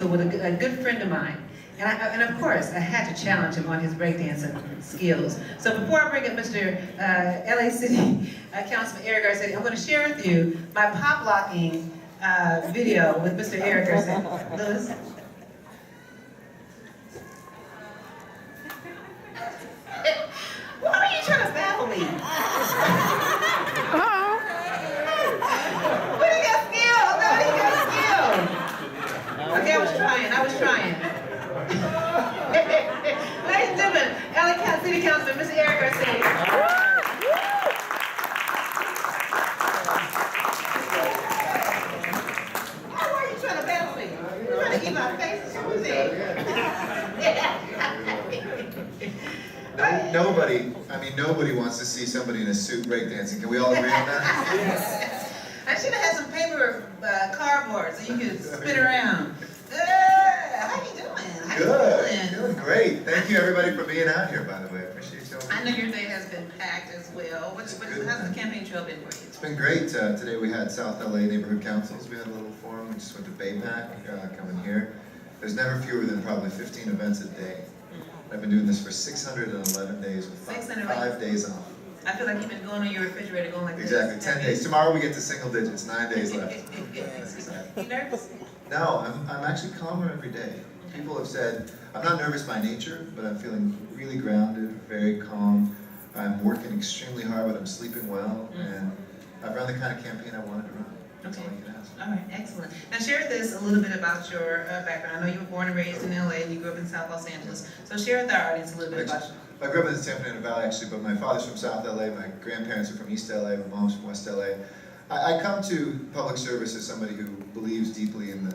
with a good friend of mine. And of course, I had to challenge him on his breakdancing skills. So before I bring up Mr. LA City Councilman Eric Garcetti, I'm going to share with you my pop locking video with Mr. Eric Garcetti. Louis? Why are you trying to baffle me? What, he got skills? No, he got skills. Okay, I was trying. Ladies and gentlemen, LA City Councilman, Mr. Eric Garcetti. Why are you trying to battle me? You're trying to eat my face or something? Nobody wants to see somebody in a suit breakdancing. Can we all agree on that? Yes. I should have had some paper cardboard so you could spin around. How you doing? How Good. Doing great. Thank you everybody for being out here, by the way. I appreciate you all. I know your day has been packed as well. How's the campaign trail been for you? It's been great. Today we had South LA neighborhood councils. We had a little forum. We just went to Baypack, coming here. There's never fewer than probably 15 events a day. I've been doing this for 611 days with 5 days off. I feel like you've been going on your refrigerator going like exactly, this. 10 days. Tomorrow we get to single digits, 9 days left. You nervous? No, I'm actually calmer every day. People have said, I'm not nervous by nature, but I'm feeling really grounded, very calm. I'm working extremely hard, but I'm sleeping well, and I've run the kind of campaign I wanted to run. That's all I can ask. All right, excellent. Now share with us a little bit about your background. I know you were born and raised in LA, and you grew up in South Los Angeles. So share with our audience a little bit about you. I grew up in the San Fernando Valley, actually, but my father's from South LA, my grandparents are from East LA, my mom's from West LA. I come to public service as somebody who believes deeply in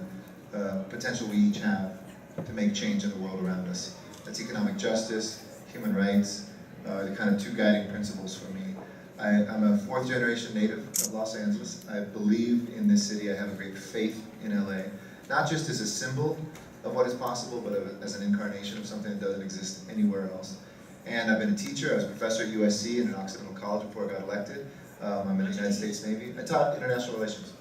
the potential we each have to make change in the world around us. That's economic justice, human rights, the kind of two guiding principles for me. I'm a fourth generation native of Los Angeles. I believe in this city. I have a great faith in LA, not just as a symbol of what is possible, but as an incarnation of something that doesn't exist anywhere else. And I've been a teacher. I was a professor at USC and at Occidental College before I got elected. I'm in the United States Navy. I taught international relations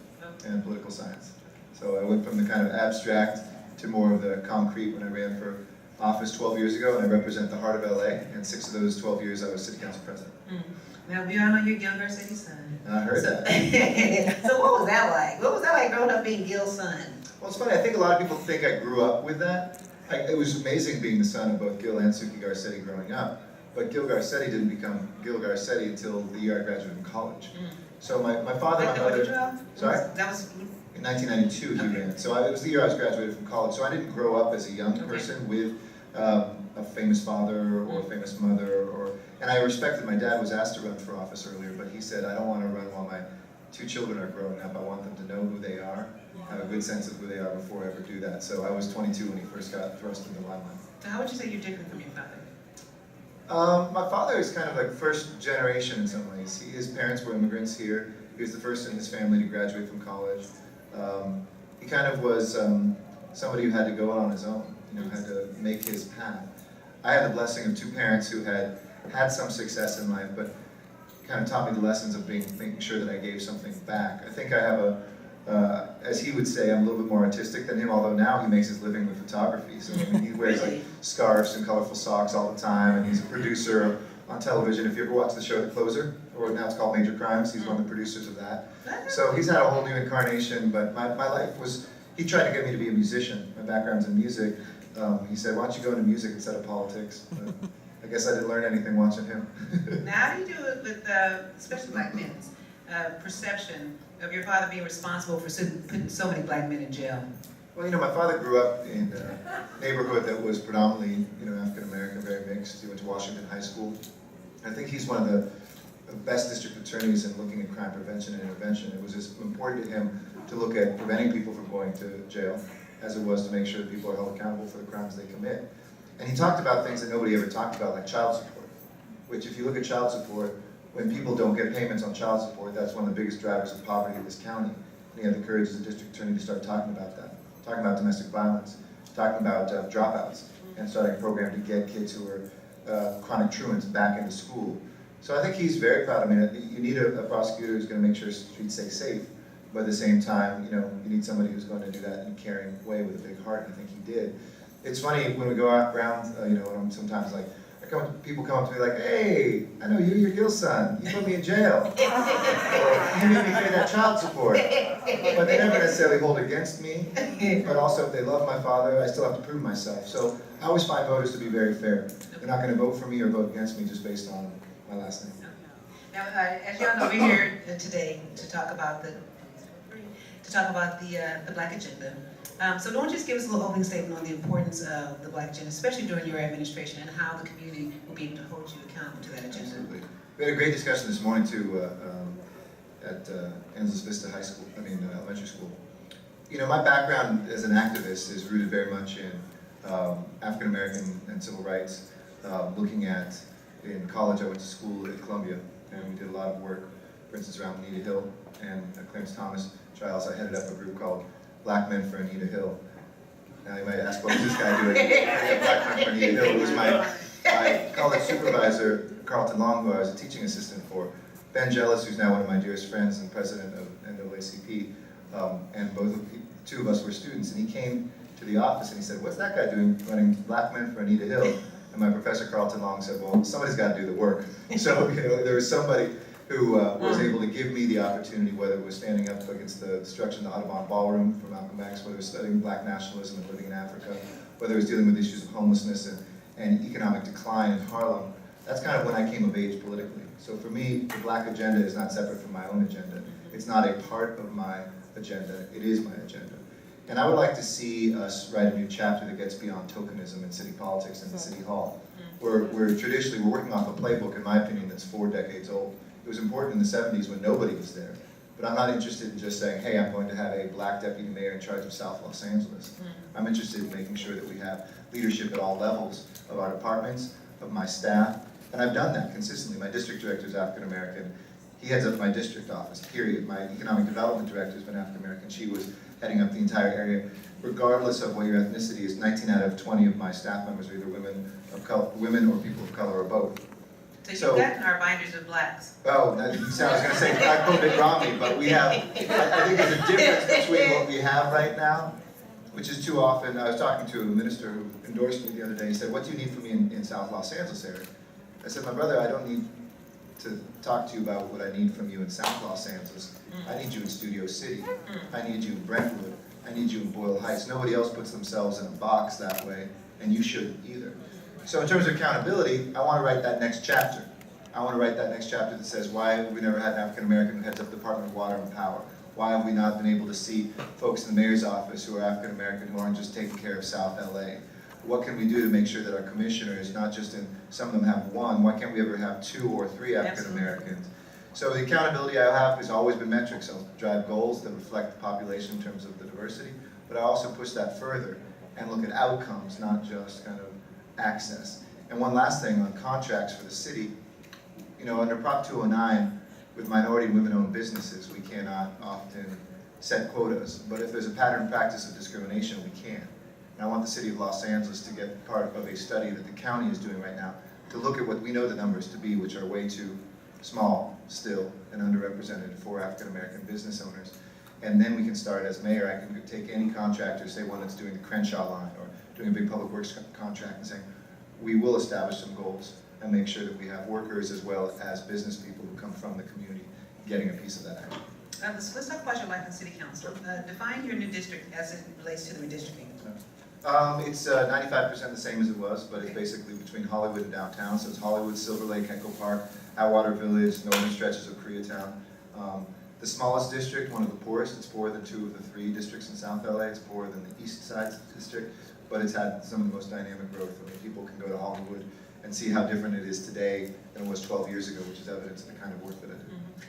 and political science. So I went from the kind of abstract to more of the concrete when I ran for office 12 years ago, and I represent the heart of LA, and 6 of those 12 years I was city council president. Now, we all know you're Gil Garcetti's son. I heard that. So what was that like? What was that like growing up being Gil's son? Well, it's funny, I think a lot of people think I grew up with that. It was amazing being the son of both Gil and Suki Garcetti growing up, but Gil Garcetti didn't become Gil Garcetti until the year I graduated from college. So my father and my mother... Sorry? That was... In 1992 he ran. So it was the year I was graduated from college. So I didn't grow up as a young person with a famous father or a famous mother. And I respected my dad was asked to run for office earlier, but he said, I don't want to run while my 2 children are growing up. I want them to know who they are, have a good sense of who they are before I ever do that. So I was 22 when he first got thrust into the limelight. So how would you say you're different from your father? My father is kind of like first generation in some ways. His parents were immigrants here. He was the first in his family to graduate from college. He kind of was somebody who had to go out on his own, had to make his path. I had the blessing of 2 parents who had some success in life, but kind of taught me the lessons of making sure that I gave something back. I think I have as he would say, I'm a little bit more artistic than him, although now he makes his living with photography. So he wears like scarves and colorful socks all the time, and he's a producer on television. If you ever watch the show The Closer, or now it's called Major Crimes, he's one of the producers of that. So he's had a whole new incarnation, but my life was, he tried to get me to be a musician. My background's in music. He said, why don't you go into music instead of politics? But I guess I didn't learn anything watching him. Now, how do you do it with, especially black men's perception of your father being responsible for putting so many black men in jail? Well, my father grew up in a neighborhood that was predominantly, African-American, very mixed. He went to Washington High School. I think he's one of the best district attorneys in looking at crime prevention and intervention. It was as important to him to look at preventing people from going to jail as it was to make sure that people are held accountable for the crimes they commit. And he talked about things that nobody ever talked about, like child support, which if you look at child support, when people don't get payments on child support, that's one of the biggest drivers of poverty in this county. And he had the courage as a district attorney to start talking about that, talking about domestic violence, talking about dropouts, and starting a program to get kids who are chronic truants back into school. So I think he's very proud. I mean, you need a prosecutor who's going to make sure streets stay safe, but at the same time, you know, you need somebody who's going to do that in a caring way with a big heart, and I think he did. It's funny when we go out around, you know, I'm sometimes like, people come up to me like, hey, I know you're Gil's son. You put me in jail. Or you made me pay that child support. But they never necessarily hold against me. But also, if they love my father, I still have to prove myself. So I always find voters to be very fair. They're not going to vote for me or vote against me just based on my last name. Now, as y'all know, we're here today to talk about the Black agenda. So don't just give us a little opening statement on the importance of the Black agenda, especially during your administration, and how the community will be able to hold you accountable to that agenda. Absolutely. We had a great discussion this morning too at Angeles Vista Elementary School. You know, my background as an activist is rooted very much in African American and civil rights. Looking at, in college, I went to school at Columbia, and we did a lot of work, for instance, around Anita Hill and Clarence Thomas trials. I headed up a group called Black Men for Anita Hill. Now you might ask, what was this guy doing? Black Men for Anita Hill. It was my college supervisor, Carlton Long, who I was a teaching assistant for. Ben Jealous, who's now one of my dearest friends and president of NAACP, and two of us were students, and he came to the office and he said, what's that guy doing running Black Men for Anita Hill? And my professor, Carlton Long, said, well, somebody's got to do the work. So, you know, there was somebody who was able to give me the opportunity, whether it was standing up against the destruction of the Audubon Ballroom for Malcolm X, whether it was studying Black nationalism and living in Africa, whether it was dealing with issues of homelessness and economic decline in Harlem. That's kind of when I came of age politically. So for me, the Black agenda is not separate from my own agenda. It's not a part of my agenda, it is my agenda. And I would like to see us write a new chapter that gets beyond tokenism in city politics and the city hall. We're traditionally, we're working off a playbook, in my opinion, that's 4 decades old. It was important in the 70s when nobody was there. But I'm not interested in just saying, hey, I'm going to have a Black deputy mayor in charge of South Los Angeles. I'm interested in making sure that we have leadership at all levels of our departments, of my staff, and I've done that consistently. My district director is African American. He heads up my district office, period. My economic development director has been African American. She was heading up the entire area. Regardless of what your ethnicity is, 19 out of 20 of my staff members are either women or people of color or both. So you've gotten our binders of Blacks. Oh, I was going to say I quoted Romney, but we have, I think there's a difference between what we have right now, which is too often. I was talking to a minister who endorsed me the other day. He said, what do you need from me in South Los Angeles area? I said, my brother, I don't need to talk to you about what I need from you in South Los Angeles. I need you in Studio City. I need you in Brentwood. I need you in Boyle Heights. Nobody else puts themselves in a box that way, and you shouldn't either. So in terms of accountability, I want to write that next chapter. I want to write that next chapter that says, why have we never had an African American who heads up the Department of Water and Power? Why have we not been able to see folks in the mayor's office who are African American who aren't just taking care of South LA? What can we do to make sure that our commissioners, not just in, some of them have one, why can't we ever have 2 or 3 African Americans? So the accountability I have has always been metrics. I'll drive goals that reflect the population in terms of the diversity, but I also push that further and look at outcomes, not just kind of access. And one last thing on contracts for the city, you know, under Prop 209, with minority and women-owned businesses, we cannot often set quotas, but if there's a pattern practice of discrimination, we can. And I want the city of Los Angeles to get part of a study that the county is doing right now to look at what we know the numbers to be, which are way too small still and underrepresented for African American business owners. And then we can start, as mayor, I can take any contractor, say one that's doing the Crenshaw line or doing a big public works contract, and saying, we will establish some goals and make sure that we have workers as well as business people who come from the community getting a piece of that action. Let's talk about your life in City Council. Define your new district as it relates to the redistricting. It's 95% the same as it was, but it's basically between Hollywood and downtown. So it's Hollywood, Silver Lake, Echo Park, Atwater Village, northern stretches of Koreatown. The smallest district, one of the poorest. It's poorer than 2 of the 3 districts in South LA. It's poorer than the east side district, but it's had some of the most dynamic growth. I mean, people can go to Hollywood and see how different it is today than it was 12 years ago, which is evidence of the kind of work that I do.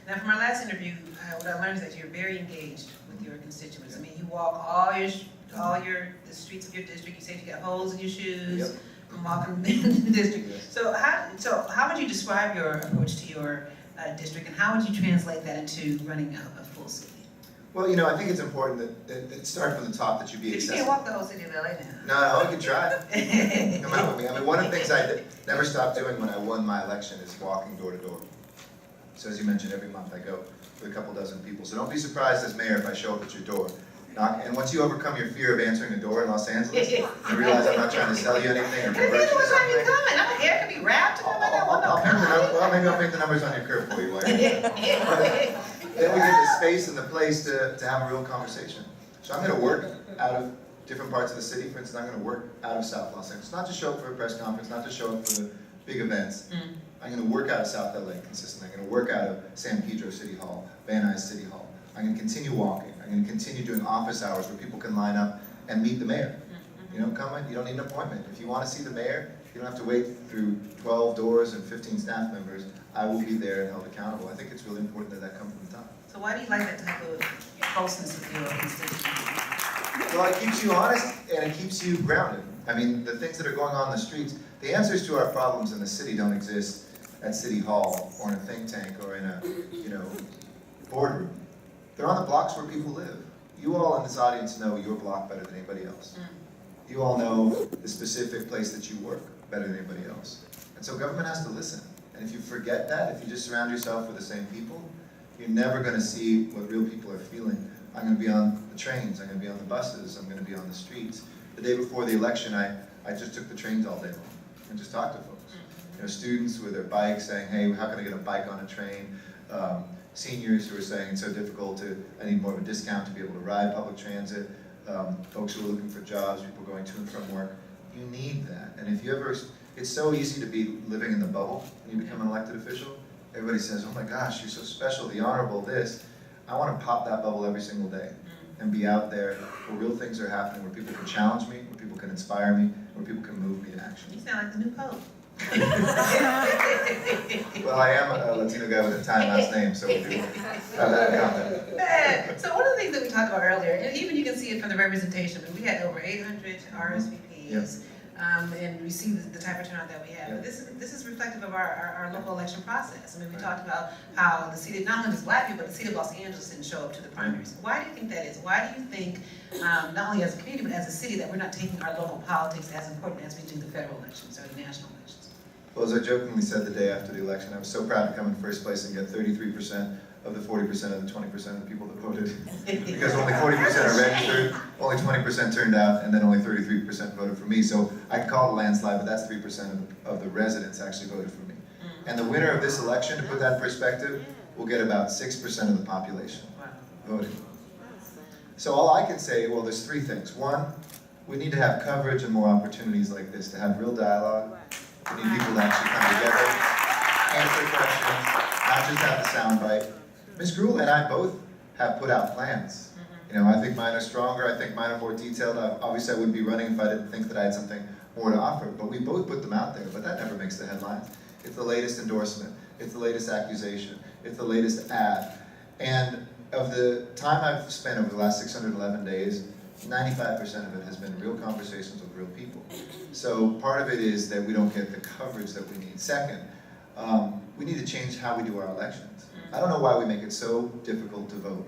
Now, from our last interview, what I learned is that you're very engaged with your constituents. I mean, you walk the streets of your district. You say you got holes in your shoes from walking the district. Yes. So how would you describe your approach to your district, and how would you translate that into running a full city? Well, you know, I think it's important that it start from the top, that you be accessible. You can't walk the whole city of LA now. No, I can try. Come out with me. I mean, one of the things I never stopped doing when I won my election is walking door to door. So as you mentioned, every month I go with a couple dozen people. So don't be surprised as mayor if I show up at your door. And once you overcome your fear of answering a door in Los Angeles, you realize I'm not trying to sell you anything or convert you to what time you something. coming? I'm hair can be wrapped. Well, maybe I'll make the numbers on your curve for you. Then we get the space and the place to have a real conversation. So I'm going to work out of different parts of the city. For instance, I'm going to work out of South Los Angeles. Not to show up for a press conference, not to show up for the big events. I'm going to work out of South LA consistently. I'm going to work out of San Pedro City Hall, Van Nuys City Hall. I'm going to continue walking. I'm going to continue doing office hours where people can line up and meet the mayor. You know, come in, you don't need an appointment. If you want to see the mayor, you don't have to wait through 12 doors and 15 staff members. I will be there and held accountable. I think it's really important that that comes from the top. So why do you like that type of closeness with your constituents? Well, it keeps you honest and it keeps you grounded. I mean, the things that are going on in the streets, the answers to our problems in the city don't exist at City Hall or in a think tank or in a, boardroom. They're on the blocks where people live. You all in this audience know your block better than anybody else. You all know the specific place that you work better than anybody else. And so government has to listen. And if you forget that, if you just surround yourself with the same people, you're never going to see what real people are feeling. I'm going to be on the trains, I'm going to be on the buses, I'm going to be on the streets. The day before the election, I just took the trains all day long and just talked to folks. Students with their bikes saying, hey, how can I get a bike on a train? Seniors who are saying it's so difficult I need more of a discount to be able to ride public transit. Folks who are looking for jobs, people going to and from work. You need that. And if you ever, it's so easy to be living in the bubble when you become an elected official. Everybody says, oh my gosh, you're so special, the honorable this. I want to pop that bubble every single day and be out there where real things are happening, where people can challenge me, where people can inspire me, where people can move me to action. You sound like the new Pope. Well, I am a Latino guy with a Italian last name, so we do have that in common. So one of the things that we talked about earlier, and even you can see it from the representation, but we had over 800 RSVPs, and we see the type of turnout that we have. But this is reflective of our local election process. I mean, we talked about how the city, not only just black people, but the city of Los Angeles didn't show up to the primaries. Why do you think that is? Why do you think, not only as a community, but as a city, that we're not taking our local politics as important as we do the federal elections or the national elections? Well, as I jokingly said the day after the election, I was so proud to come in first place and get 33% of the 40% of the 20% of the people that voted. Because only 40% are registered, only 20% turned out, and then only 33% voted for me. So I can call it a landslide, but that's 3% of the residents actually voted for me. And the winner of this election, to put that in perspective, will get about 6% of the population voting. So all I can say, well, there's three things. One, we need to have coverage and more opportunities like this, to have real dialogue. We need people to actually come together, answer questions, not just have the soundbite. Ms. Gruhl and I both have put out plans. I think mine are stronger, I think mine are more detailed. Obviously I wouldn't be running if I didn't think that I had something more to offer, but we both put them out there, but that never makes the headlines. It's the latest endorsement, it's the latest accusation, it's the latest ad. And of the time I've spent over the last 611 days, 95% of it has been real conversations with real people. So part of it is that we don't get the coverage that we need. Second, we need to change how we do our elections. I don't know why we make it so difficult to vote.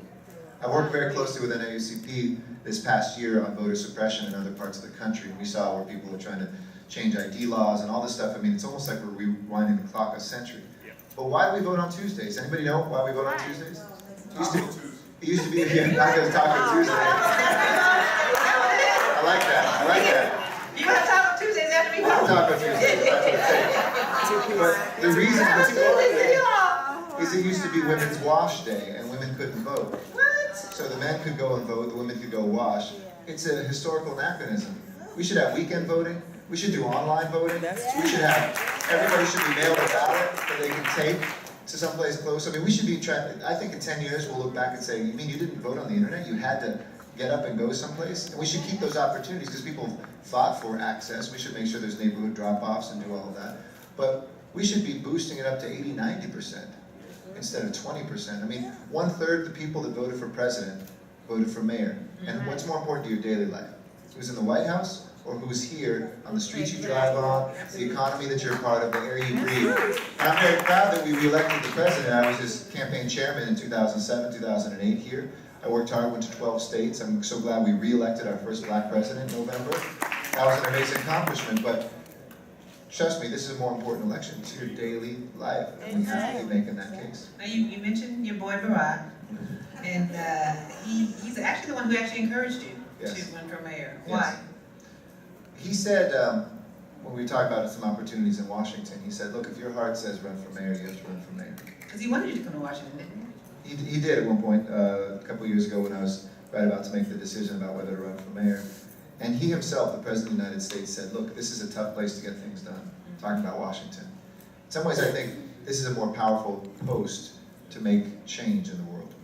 I worked very closely with NAACP this past year on voter suppression in other parts of the country, and we saw where people are trying to change ID laws and all this stuff. I mean, it's almost like we're rewinding the clock a century. But why do we vote on Tuesdays? Anybody know why we vote on Tuesdays? It used to be, not going to talk on Tuesday. I like that. You want to talk on Tuesdays after we vote? Talk on Tuesdays, that's what I'm saying. But the reason is it used to be Women's Wash Day, and women couldn't vote. What? So the men could go and vote, the women could go wash. It's a historical anachronism. We should have weekend voting. We should do online voting. We should have, everybody should be mailed a ballot that they can take to someplace close. I mean, we should be trying, I think in 10 years we'll look back and say, you mean you didn't vote on the internet? You had to get up and go someplace? And we should keep those opportunities because people fought for access. We should make sure there's neighborhood drop-offs and do all of that. But we should be boosting it up to 80, 90% instead of 20%. I mean, 1/3 the people that voted for president voted for mayor. And what's more important to your daily life? Who's in the White House or who's here on the streets you drive on, the economy that you're a part of, the air you breathe. And I'm very proud that we re-elected the president. I was his campaign chairman in 2007, 2008 here. I worked hard, went to 12 states. I'm so glad we re-elected our first black president in November. That was an amazing accomplishment, but trust me, this is a more important election. It's your daily life, and we have to be making that case. Now you mentioned your boy Barack, and he's actually the one who actually encouraged you to run for mayor. Why? He said, when we talked about some opportunities in Washington, he said, look, if your heart says run for mayor, you have to run for mayor. Because he wanted you to come to Washington, didn't he? He did at one point, a couple of years ago when I was right about to make the decision about whether to run for mayor. And he himself, the President of the United States, said, look, this is a tough place to get things done, talking about Washington. In some ways, I think this is a more powerful post to make change in the world.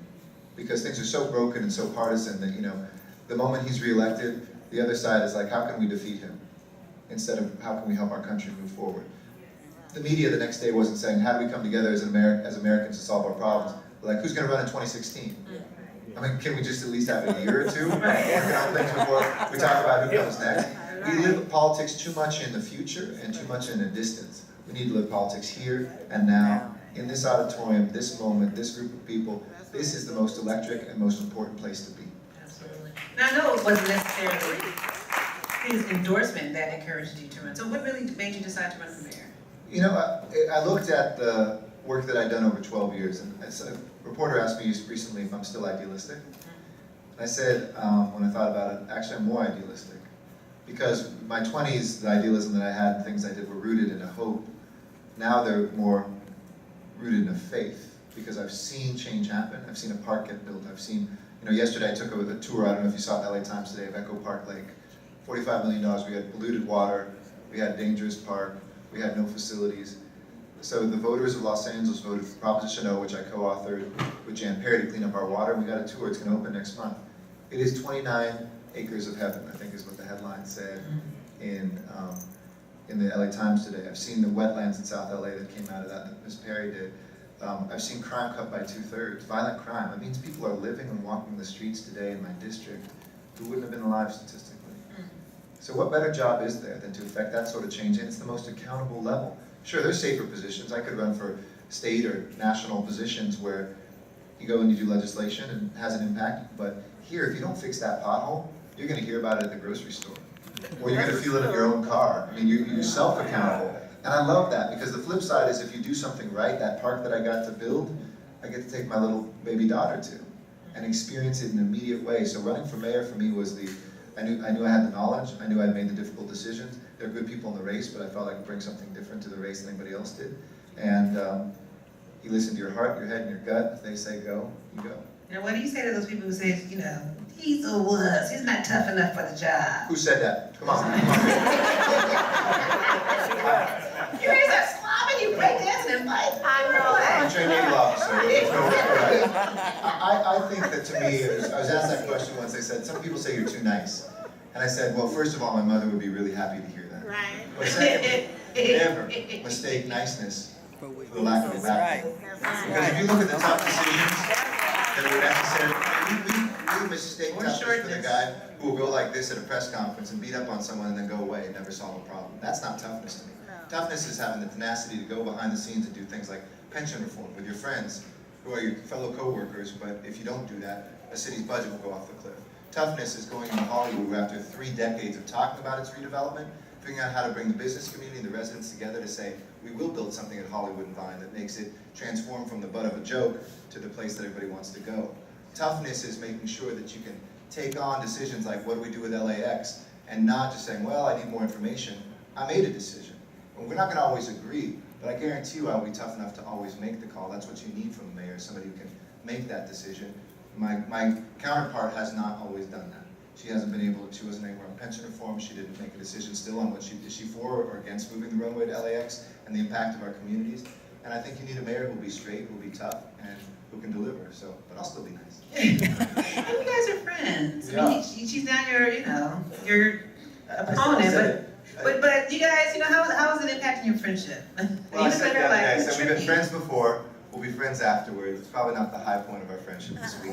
Because things are so broken and so partisan that, you know, the moment he's reelected, the other side is like, how can we defeat him? Instead of how can we help our country move forward? The media the next day wasn't saying, how do we come together as Americans to solve our problems? Like, who's going to run in 2016? I mean, can we just at least have a year or two working on things before we talk about who comes next? We live politics too much in the future and too much in the distance. We need to live politics here and now, in this auditorium, this moment, this group of people. This is the most electric and most important place to be. Absolutely. Now, I know it wasn't necessarily his endorsement that encouraged you to run. So what really made you decide to run for mayor? You know, I looked at the work that I'd done over 12 years, and a reporter asked me recently if I'm still idealistic. And I said, when I thought about it, actually I'm more idealistic. Because my 20s, the idealism that I had and things I did were rooted in a hope. Now they're more rooted in a faith, because I've seen change happen. I've seen a park get built. I've seen, you know, yesterday I took a tour, I don't know if you saw it in the LA Times today, of Echo Park Lake. $45 million, we had polluted water, we had dangerous park, we had no facilities. So the voters of Los Angeles voted for Proposition O, which I co-authored with Jan Perry to clean up our water. We got a tour, it's gonna open next month. It is 29 acres of heaven, I think is what the headline said in the LA Times today. I've seen the wetlands in South LA that came out of that Ms. Perry did. I've seen crime cut by 2/3, violent crime. It means people are living and walking the streets today in my district who wouldn't have been alive statistically. So what better job is there than to affect that sort of change? And it's the most accountable level. Sure, there's safer positions. I could run for state or national positions where you go and you do legislation and it has an impact. But here, if you don't fix that pothole, you're going to hear about it at the grocery store. Or you're going to feel it in your own car. I mean, you're self-accountable. And I love that, because the flip side is if you do something right, that park that I got to build, I get to take my little baby daughter to and experience it in an immediate way. So running for mayor for me was I knew I had the knowledge, I knew I'd made the difficult decisions. There are good people in the race, but I felt I could bring something different to the race than anybody else did. And you listen to your heart, your head, and your gut. If they say go, you go. Now, what do you say to those people who say, you know, he's a wuss, he's not tough enough for the job? Who said that? Come on. You raise that slob and you break dancing and fight. I know. I'm a trained naval officer. I think that to me, I was asked that question once. They said, some people say you're too nice. And I said, well, first of all, my mother would be really happy to hear that. Right. But secondly, never mistake niceness for the lack of a backbone. Because if you look at the tough decisions that were necessary, we mistake toughness for the guy who will go like this at a press conference and beat up on someone and then go away and never solve a problem. That's not toughness to me. Toughness is having the tenacity to go behind the scenes and do things like pension reform with your friends who are your fellow co-workers, but if you don't do that, a city's budget will go off the cliff. Toughness is going into Hollywood where after 3 decades of talking about its redevelopment, figuring out how to bring the business community and the residents together to say, we will build something at Hollywood and Vine that makes it transform from the butt of a joke to the place that everybody wants to go. Toughness is making sure that you can take on decisions like, what do we do with LAX? And not just saying, well, I need more information. I made a decision. And we're not going to always agree, but I guarantee you I'll be tough enough to always make the call. That's what you need from a mayor, somebody who can make that decision. My counterpart has not always done that. She hasn't been able to, she wasn't anywhere on pension reform, she didn't make a decision still on what is she for or against moving the runway to LAX and the impact of our communities. And I think you need a mayor who will be straight, who will be tough, and who can deliver, so, but I'll still be nice. And you guys are friends. Yeah. I mean, she's not your, you know, your opponent, but you guys, you know, how is it impacting your friendship? Well, I said that today. I said we've been friends before, we'll be friends afterwards. It's probably not the high point of our friendship this week.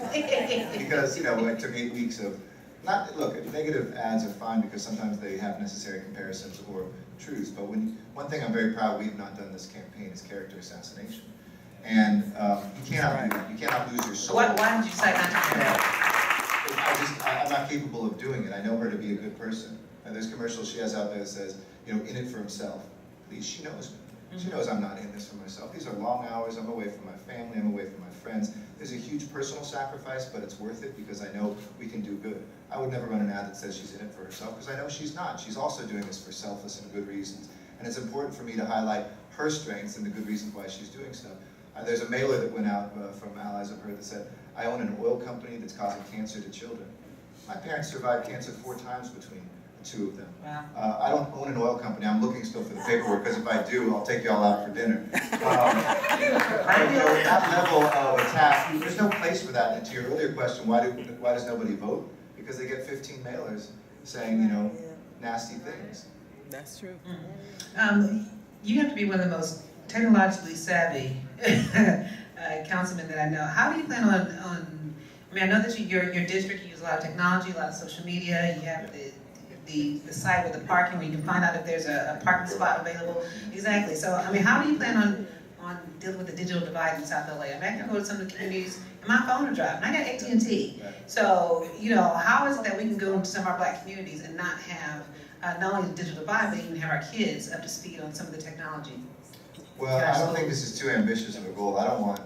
Because, you know, it took 8 weeks of, look, negative ads are fine because sometimes they have necessary comparisons or truths, but one thing I'm very proud we've not done this campaign is character assassination. And you cannot do that. You cannot lose your soul. Why did you decide not to do that? I'm not capable of doing it. I know her to be a good person. And there's commercials she has out there that says, you know, in it for himself. please, she knows me. She knows I'm not in this for myself. These are long hours, I'm away from my family, I'm away from my friends. There's a huge personal sacrifice, but it's worth it because I know we can do good. I would never run an ad that says she's in it for herself, because I know she's not. She's also doing this for selfless and good reasons. And it's important for me to highlight her strengths and the good reasons why she's doing stuff. There's a mailer that went out from allies of her that said, I own an oil company that's causing cancer to children. My parents survived cancer 4 times between the 2 of them. Wow. I don't own an oil company. I'm looking still for the paperwork, because if I do, I'll take you all out for dinner. That level of attack, there's no place for that. And to your earlier question, why does nobody vote? Because they get 15 mailers saying, you know, nasty things. That's true. You have to be one of the most technologically savvy councilmen that I know. How do you plan on I mean, I know that your district, you use a lot of technology, a lot of social media, you have the site with the parking where you can find out if there's a parking spot available. Exactly. So, I mean, how do you plan on dealing with the digital divide in South LA? I mean, I can go to some of the communities, and my phone will drop, and I got AT&T. So, you know, how is it that we can go into some of our black communities and not have not only the digital divide, but even have our kids up to speed on some of the technology? Well, I don't think this is too ambitious of a goal. I don't want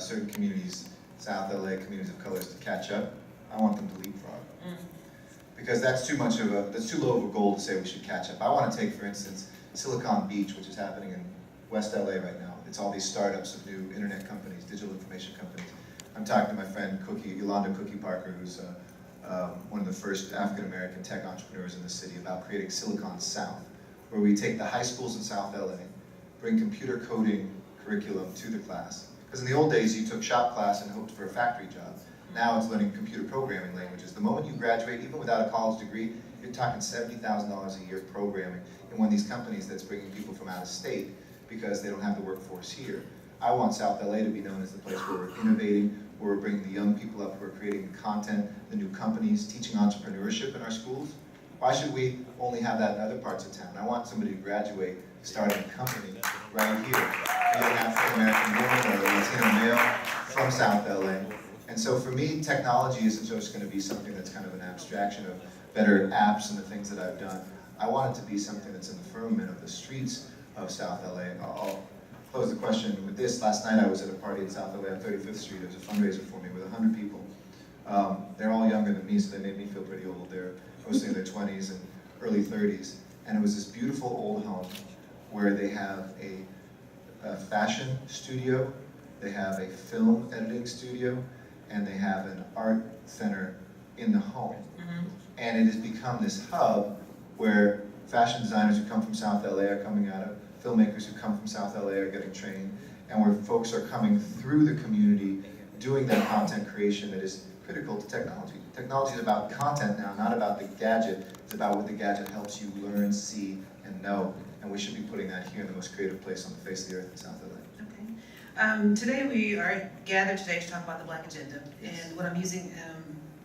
certain communities, South LA communities of colors, to catch up. I want them to leapfrog. Because that's too low of a goal to say we should catch up. I want to take, for instance, Silicon Beach, which is happening in West LA right now. It's all these startups of new internet companies, digital information companies. I'm talking to my friend Yolanda Cookie Parker, who's one of the first African-American tech entrepreneurs in the city, about creating Silicon South, where we take the high schools in South LA, bring computer coding curriculum to the class. Because in the old days, you took shop class and hoped for a factory job. Now it's learning computer programming languages. The moment you graduate, even without a college degree, you're talking $70,000 a year programming in one of these companies that's bringing people from out of state because they don't have the workforce here. I want South LA to be known as the place where we're innovating, where we're bringing the young people up, who are creating the content, the new companies, teaching entrepreneurship in our schools. Why should we only have that in other parts of town? I want somebody to graduate, starting a company right here, be an African-American woman or a Latino male from South LA. And so for me, technology isn't just going to be something that's kind of an abstraction of better apps and the things that I've done. I want it to be something that's in the firmament of the streets of South LA. I'll close the question with this. Last night I was at a party in South LA on 35th Street. It was a fundraiser for me with 100 people. They're all younger than me, so they made me feel pretty old. They're mostly in their 20s and early 30s. And it was this beautiful old home where they have a fashion studio, they have a film editing studio, and they have an art center in the home. And it has become this hub where fashion designers who come from South LA are coming out of, filmmakers who come from South LA are getting trained, and where folks are coming through the community doing that content creation that is critical to technology. Technology is about content now, not about the gadget. It's about what the gadget helps you learn, see, and know. And we should be putting that here in the most creative place on the face of the earth in South LA. Today we are gathered today to talk about the Black Agenda, and what I'm using,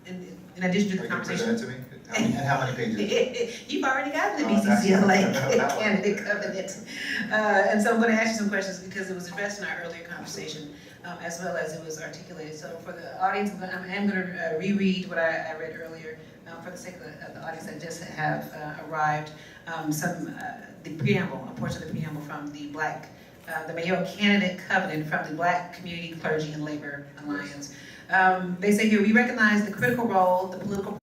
in addition to the conversation. Are you going to present it to me? And how many pages? You've already got the BCCLA candidate covenant. And so I'm going to ask you some questions because it was addressed in our earlier conversation, as well as it was articulated. So for the audience, I am going to reread what I read earlier for the sake of the audience that just have arrived. The preamble, a portion of the preamble from the mayoral candidate covenant from the Black Community, Clergy, and Labor Alliance. They say here, we recognize the critical role the political